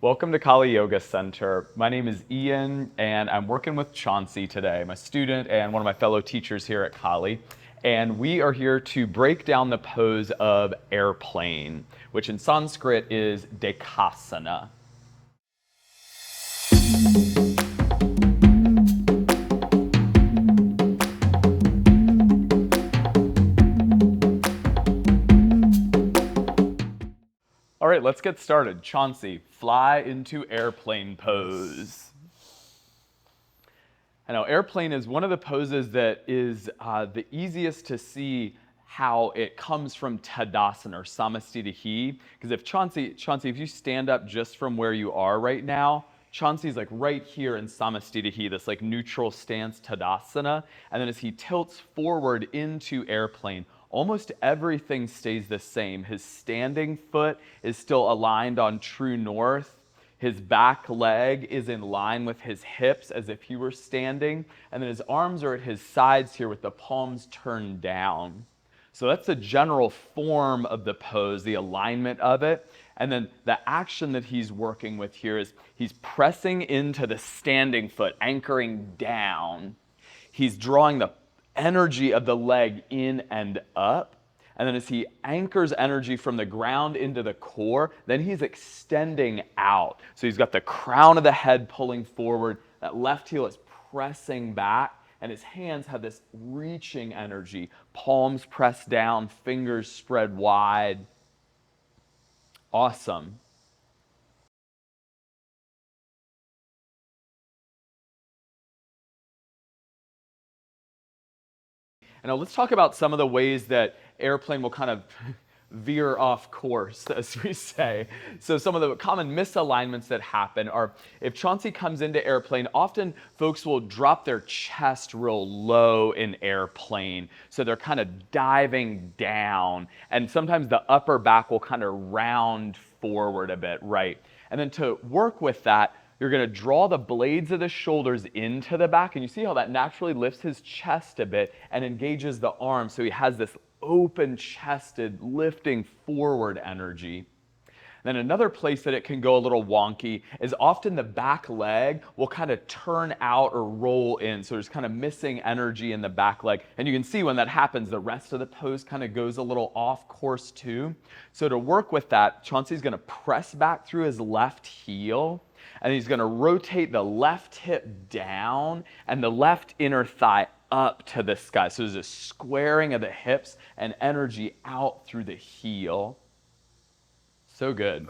Welcome to Khali Yoga Center. My name is Ian, and I'm working with Chauncey today, my student and one of my fellow teachers here at Khali. And we are here to break down the pose of airplane, which in Sanskrit is Dekasana. All right, let's get started. Chauncey, fly into airplane pose. I know airplane is one of the poses that is the easiest to see how it comes from Tadasana or Samastitihi. Because if Chauncey, if you stand up just from where you are right now, Chauncey's like right here in Samastitihi, this like neutral stance Tadasana. And then as he tilts forward into airplane, almost everything stays the same. His standing foot is still aligned on true north. His back leg is in line with his hips as if he were standing. And then his arms are at his sides here with the palms turned down. So that's the general form of the pose, the alignment of it. And then the action that he's working with here is he's pressing into the standing foot, anchoring down. He's drawing the energy of the leg in and up. And then as he anchors energy from the ground into the core, then he's extending out. So he's got the crown of the head pulling forward, that left heel is pressing back, and his hands have this reaching energy. Palms pressed down, fingers spread wide. Awesome. And now let's talk about some of the ways that airplane will kind of veer off course, as we say. So some of the common misalignments that happen are if Chauncey comes into airplane, often folks will drop their chest real low in airplane. So they're kind of diving down. And sometimes the upper back will kind of round forward a bit, right? And then to work with that, you're going to draw the blades of the shoulders into the back, and you see how that naturally lifts his chest a bit and engages the arms, so he has this open-chested, lifting forward energy. Then another place that it can go a little wonky is often the back leg will kind of turn out or roll in, so there's kind of missing energy in the back leg. And you can see when that happens, the rest of the pose kind of goes a little off course too. So to work with that, Chauncey's going to press back through his left heel, and he's going to rotate the left hip down and the left inner thigh up to the sky. So there's a squaring of the hips and energy out through the heel. So good.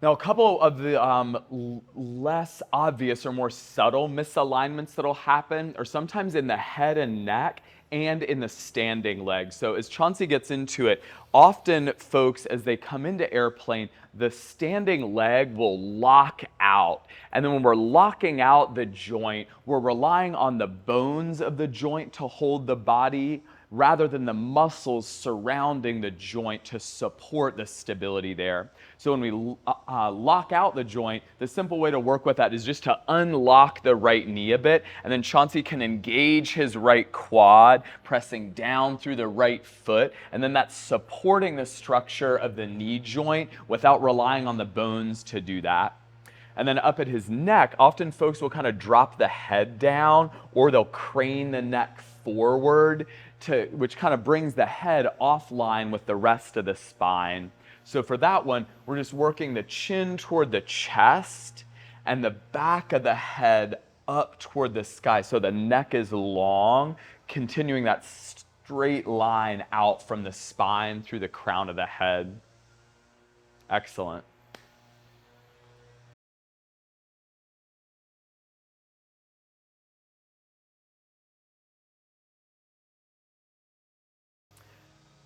Now, a couple of the less obvious or more subtle misalignments that'll happen are sometimes in the head and neck and in the standing leg. So as Chauncey gets into it, often folks, as they come into airplane, the standing leg will lock out. And then when we're locking out the joint, we're relying on the bones of the joint to hold the body rather than the muscles surrounding the joint to support the stability there. So when we lock out the joint, the simple way to work with that is just to unlock the right knee a bit, and then Chauncey can engage his right quad, pressing down through the right foot, and then that's supporting the structure of the knee joint without relying on the bones to do that. And then up at his neck, often folks will kind of drop the head down, or they'll crane the neck forward, which kind of brings the head offline with the rest of the spine. So for that one, we're just working the chin toward the chest and the back of the head up toward the sky. So the neck is long, continuing that straight line out from the spine through the crown of the head. Excellent.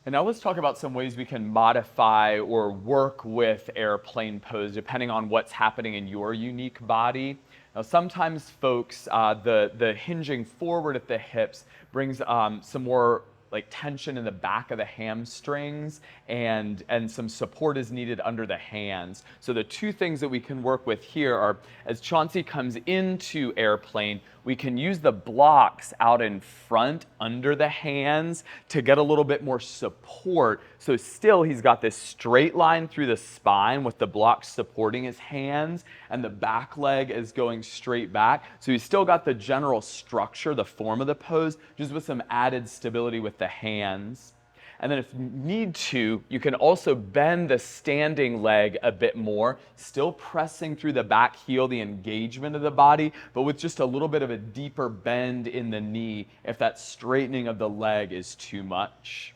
And now let's talk about some ways we can modify or work with airplane pose depending on what's happening in your unique body. Now sometimes folks, the hinging forward at the hips brings some more like tension in the back of the hamstrings, and some support is needed under the hands. So the two things that we can work with here are, as Chauncey comes into airplane, we can use the blocks out in front under the hands to get a little bit more support. So still he's got this straight line through the spine with the blocks supporting his hands, and the back leg is going straight back. So he's still got the general structure, the form of the pose, just with some added stability with the hands. And then if you need to, you can also bend the standing leg a bit more, still pressing through the back heel, the engagement of the body, but with just a little bit of a deeper bend in the knee if that straightening of the leg is too much.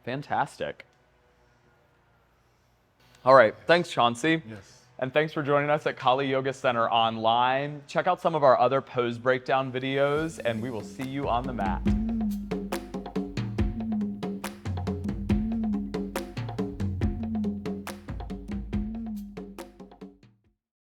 Fantastic. All right, thanks, Chauncey. Yes. And thanks for joining us at Khali Yoga Center online. Check out some of our other pose breakdown videos, and we will see you on the mat.